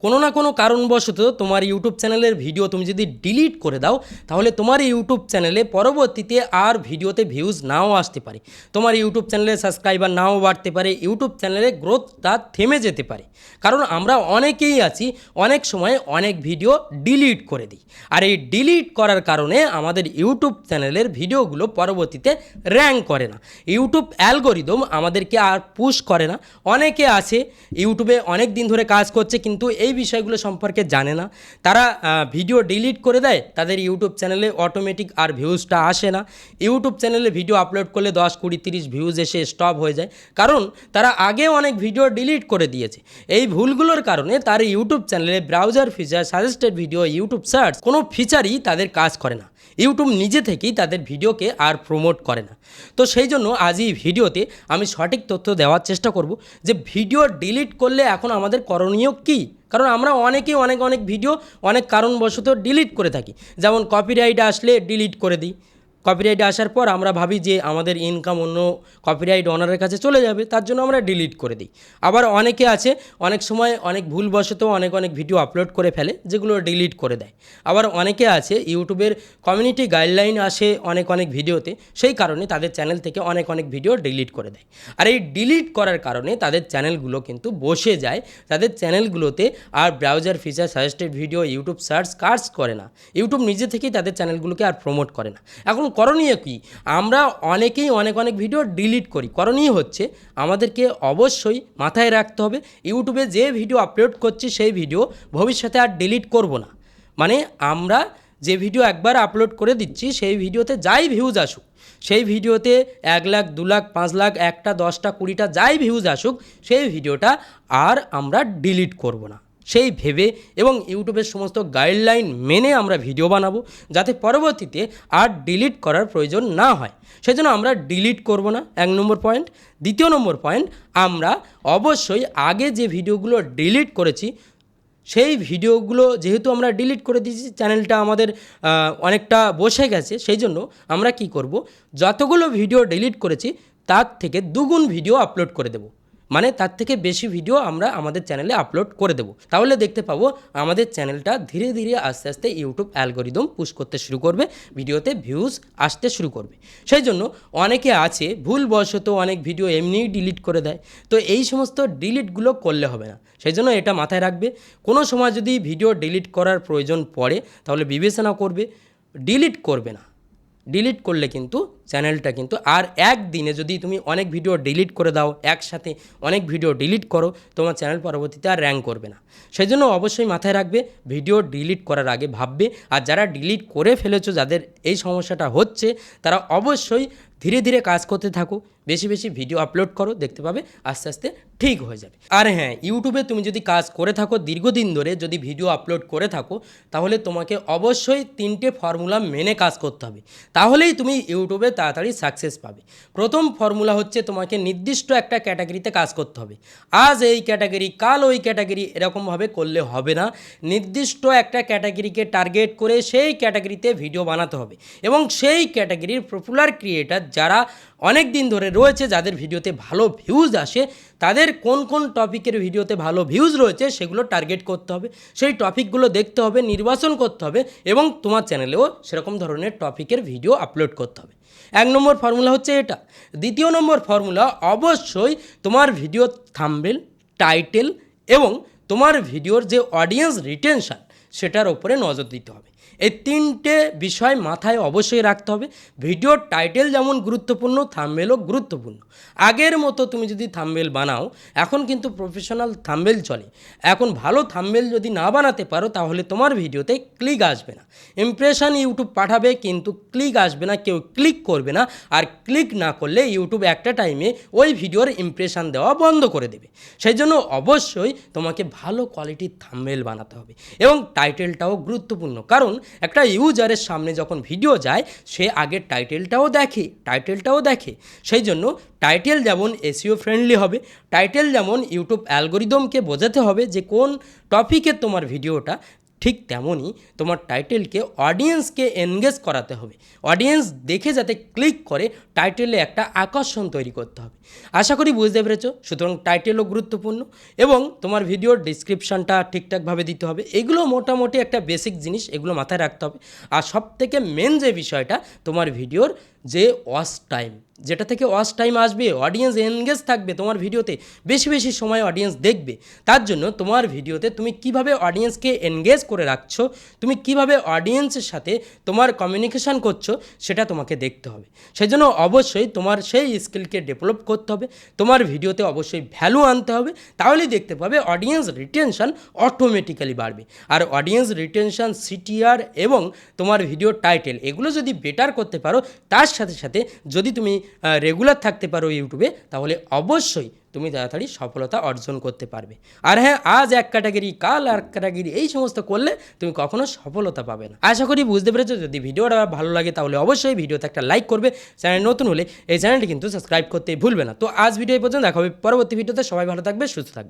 কোনো না কোনো কারণবশত তোমার ইউটিউব চ্যানেলের ভিডিও তুমি যদি ডিলিট করে দাও, তাহলে তোমার ইউটিউব চ্যানেলে পরবর্তীতে আর ভিডিওতে ভিউজ নাও আসতে পারে, তোমার ইউটিউব চ্যানেলে সাবস্ক্রাইবার নাও বাড়তে পারে, ইউটিউব চ্যানেলের গ্রোথটা থেমে যেতে পারে। কারণ আমরা অনেকেই আছি অনেক সময় অনেক ভিডিও ডিলিট করে দিই, আর এই ডিলিট করার কারণে আমাদের ইউটিউব চ্যানেলের ভিডিওগুলো পরবর্তীতে র্যাঙ্ক করে না, ইউটিউব অ্যালগোরিদম আমাদেরকে আর পুশ করে না। অনেকে আছে ইউটিউবে অনেক দিন ধরে কাজ করছে কিন্তু এই বিষয়গুলো সম্পর্কে জানে না, তারা ভিডিও ডিলিট করে দেয়, তাদের ইউটিউব চ্যানেলে অটোমেটিক আর ভিউজটা আসে না। ইউটিউব চ্যানেলে ভিডিও আপলোড করলে 10, 20, 30 ভিউজ এসে স্টপ হয়ে যায়, কারণ তারা আগে অনেক ভিডিও ডিলিট করে দিয়েছে। এই ভুলগুলোর কারণে তার ইউটিউব চ্যানেলে browser feature, suggested video, YouTube search কোনো ফিচারই তাদের কাজ করে না, ইউটিউব নিজে থেকেই তাদের ভিডিওকে আর প্রমোট করে না। তো সেই জন্য আজ এই ভিডিওতে আমি সঠিক তথ্য দেওয়ার চেষ্টা করব যে ভিডিও ডিলিট করলে এখন আমাদের করণীয় কী। কারণ আমরা অনেকেই অনেক ভিডিও অনেক কারণবশত ডিলিট করে থাকি, যেমন কপিরাইট আসলে ডিলিট করে দিই। কপিরাইট আসার পর আমরা ভাবি যে আমাদের ইনকাম অন্য কপিরাইট ওনারের কাছে চলে যাবে, তার জন্য আমরা ডিলিট করে দিই। আবার অনেকে আছে অনেক সময় অনেক ভুলবশত অনেক ভিডিও আপলোড করে ফেলে যেগুলো ডিলিট করে দেয়। আবার অনেকে আছে ইউটিউবের কমিউনিটি গাইডলাইন আসে অনেক ভিডিওতে, সেই কারণে তাদের চ্যানেল থেকে অনেক ভিডিও ডিলিট করে দেয়। আর এই ডিলিট করার কারণে তাদের চ্যানেলগুলো কিন্তু বসে যায়, তাদের চ্যানেলগুলোতে আর browser feature, suggested video, YouTube search কাজ করে না, ইউটিউব নিজে থেকেই তাদের চ্যানেলগুলোকে আর প্রমোট করে না। এখন করণীয় কি? আমরা অনেকেই অনেক ভিডিও ডিলিট করি। করণীয় হচ্ছে আমাদেরকে অবশ্যই মাথায় রাখতে হবে ইউটিউবে যে ভিডিও আপলোড করছি সেই ভিডিও ভবিষ্যতে আর ডিলিট করব না। মানে আমরা যে ভিডিও একবার আপলোড করে দিচ্ছি সেই ভিডিওতে যাই ভিউজ আসুক, সেই ভিডিওতে 1 লাখ, 2 লাখ, 5 লাখ, 1টা, 10টা, 20টা যাই ভিউজ আসুক, সেই ভিডিওটা আর আমরা ডিলিট করব না সেই ভেবে, এবং ইউটিউবের সমস্ত গাইডলাইন মেনে আমরা ভিডিও বানাবো যাতে পরবর্তীতে আর ডিলিট করার প্রয়োজন না হয়। সেজন্য আমরা ডিলিট করব না, 1 নম্বর পয়েন্ট। দ্বিতীয় নম্বর পয়েন্ট, আমরা অবশ্যই আগে যে ভিডিওগুলো ডিলিট করেছি সেই ভিডিওগুলো যেহেতু আমরা ডিলিট করে দিয়েছি, চ্যানেলটা আমাদের অনেকটা বসে গেছে, সেই জন্য আমরা কি করব, যতগুলো ভিডিও ডিলিট করেছি তার থেকে 2 গুণ ভিডিও আপলোড করে দেব, মানে তার থেকে বেশি ভিডিও আমরা আমাদের চ্যানেলে আপলোড করে দেব। তাহলে দেখতে পাবো আমাদের চ্যানেলটা ধীরে ধীরে আস্তে আস্তে ইউটিউব অ্যালগোরিদম পুশ করতে শুরু করবে, ভিডিওতে ভিউজ আসতে শুরু করবে। সেই জন্য অনেকে আছে ভুলবশত অনেক ভিডিও এমনিই ডিলিট করে দেয়, তো এই সমস্ত ডিলিটগুলো করলে হবে না। সেই জন্য এটা মাথায় রাখবে, কোনো সময় যদি ভিডিও ডিলিট করার প্রয়োজন পড়ে তাহলে বিবেচনা করবে, ডিলিট করবে না। ডিলিট করলে কিন্তু চ্যানেলটা কিন্তু আর একদিনে যদি তুমি অনেক ভিডিও ডিলিট করে দাও, একসাথে অনেক ভিডিও ডিলিট করো, তোমার চ্যানেল পরবর্তীতে আর র্যাঙ্ক করবে না। সেই জন্য অবশ্যই মাথায় রাখবে ভিডিও ডিলিট করার আগে ভাববে। আর যারা ডিলিট করে ফেলেছো, যাদের এই সমস্যাটা হচ্ছে, তারা অবশ্যই ধীরে ধীরে কাজ করতে থাকো, বেশি ভিডিও আপলোড করো, দেখতে পাবে আস্তে আস্তে ঠিক হয়ে যাবে। আর হ্যাঁ, ইউটিউবে তুমি যদি কাজ করে থাকো দীর্ঘদিন ধরে, যদি ভিডিও আপলোড করে থাকো, তাহলে তোমাকে অবশ্যই 3টে ফর্মুলা মেনে কাজ করতে হবে, তাহলেই তুমি ইউটিউবে তাড়াতাড়ি সাকসেস পাবে। প্রথম ফর্মুলা হচ্ছে তোমাকে নির্দিষ্ট একটা ক্যাটাগরিতে কাজ করতে হবে। আজ এই ক্যাটাগরি, কাল ওই ক্যাটাগরি, এরকমভাবে করলে হবে না। নির্দিষ্ট একটা ক্যাটাগরিকে টার্গেট করে সেই ক্যাটাগরিতে ভিডিও বানাতে হবে, এবং সেই ক্যাটাগরির পপুলার ক্রিয়েটার যারা অনেক দিন ধরে রয়েছে, যাদের ভিডিওতে ভালো ভিউজ আসে, তাদের কোন টপিকের ভিডিওতে ভালো ভিউজ রয়েছে সেগুলো টার্গেট করতে হবে, সেই টপিকগুলো দেখতে হবে, নির্বাচন করতে হবে, এবং তোমার চ্যানেলেও সেরকম ধরনের টপিকের ভিডিও আপলোড করতে হবে। 1 নম্বর ফর্মুলা হচ্ছে এটা। দ্বিতীয় নম্বর ফর্মুলা, অবশ্যই তোমার ভিডিও থাম্বনেল, টাইটেল এবং তোমার ভিডিওর যে অডিয়েন্স রিটেনশন সেটার ওপরে নজর দিতে হবে। এই 3টে বিষয় মাথায় অবশ্যই রাখতে হবে। ভিডিওর টাইটেল যেমন গুরুত্বপূর্ণ, থাম্বনেলও গুরুত্বপূর্ণ। আগের মতো তুমি যদি থাম্বনেল বানাও, এখন কিন্তু প্রফেশনাল থাম্বনেল চলে, এখন ভালো থাম্বনেল যদি না বানাতে পারো তাহলে তোমার ভিডিওতে ক্লিক আসবে না, ইমপ্রেশন ইউটিউব পাঠাবে কিন্তু ক্লিক আসবে না, কেউ ক্লিক করবে না। আর ক্লিক না করলে ইউটিউব একটা টাইমে ওই ভিডিওর ইমপ্রেশন দেওয়া বন্ধ করে দেবে। সেই জন্য অবশ্যই তোমাকে ভালো কোয়ালিটির থাম্বনেল বানাতে হবে, এবং টাইটেলটাও গুরুত্বপূর্ণ। কারণ একটা ইউজারের সামনে যখন ভিডিও যায়, সে আগে টাইটেলটাও দেখে। সেই জন্য টাইটেল যেমন এসইও ফ্রেন্ডলি হবে, টাইটেল যেমন ইউটিউব অ্যালগোরিদমকে বোঝাতে হবে যে কোন টপিকে তোমার ভিডিওটা ঠিক তেমনই তোমার টাইটেলকে অডিয়েন্সকে এনগেজ করাতে হবে। অডিয়েন্স দেখে যাতে ক্লিক করে টাইটেলে একটা আকর্ষণ তৈরি করতে হবে। আশা করি বুঝতে পেরেছো। সুতরাং টাইটেলও গুরুত্বপূর্ণ এবং তোমার ভিডিওর ডিসক্রিপশানটা ঠিকঠাকভাবে দিতে হবে। এগুলো মোটামুটি একটা বেসিক জিনিস, এগুলো মাথায় রাখতে হবে। আর সবথেকে মেন যে বিষয়টা, তোমার ভিডিওর যে ওয়াচ টাইম, যেটা থেকে ওয়াচ টাইম আসবে, অডিয়েন্স এনগেজ থাকবে তোমার ভিডিওতে, বেশি বেশি সময় অডিয়েন্স দেখবে। তার জন্য তোমার ভিডিওতে তুমি কিভাবে অডিয়েন্সকে এনগেজ করে রাখছো, তুমি কিভাবে অডিয়েন্সের সাথে তোমার কমিউনিকেশান করছো, সেটা তোমাকে দেখতে হবে। সেই জন্য অবশ্যই তোমার সেই স্কিলকে ডেভেলপ করতে হবে, তোমার ভিডিওতে অবশ্যই ভ্যালু আনতে হবে। তাহলেই দেখতে পাবে অডিয়েন্স রিটেনশন অটোমেটিক্যালি বাড়বে। আর অডিয়েন্স রিটেনশন, সিটিআর এবং তোমার ভিডিও টাইটেল, এগুলো যদি বেটার করতে পারো, তার সাথে সাথে যদি তুমি রেগুলার থাকতে পারো ইউটিউবে, তাহলে অবশ্যই তুমি তাড়াতাড়ি সফলতা অর্জন করতে পারবে। আর হ্যাঁ, আজ এক ক্যাটাগরি, কাল আর ক্যাটাগরি, এই সমস্ত করলে তুমি কখনো সফলতা পাবে না। আশা করি বুঝতে পেরেছো। যদি ভিডিওটা ভালো লাগে তাহলে অবশ্যই ভিডিওতে একটা লাইক করবে। চ্যানেল নতুন হলে এই চ্যানেলটি কিন্তু সাবস্ক্রাইব করতে ভুলবে না। তো আজ ভিডিও এই পর্যন্ত, দেখা হবে পরবর্তী ভিডিওতে। সবাই ভালো থাকবে, সুস্থ থাকবে।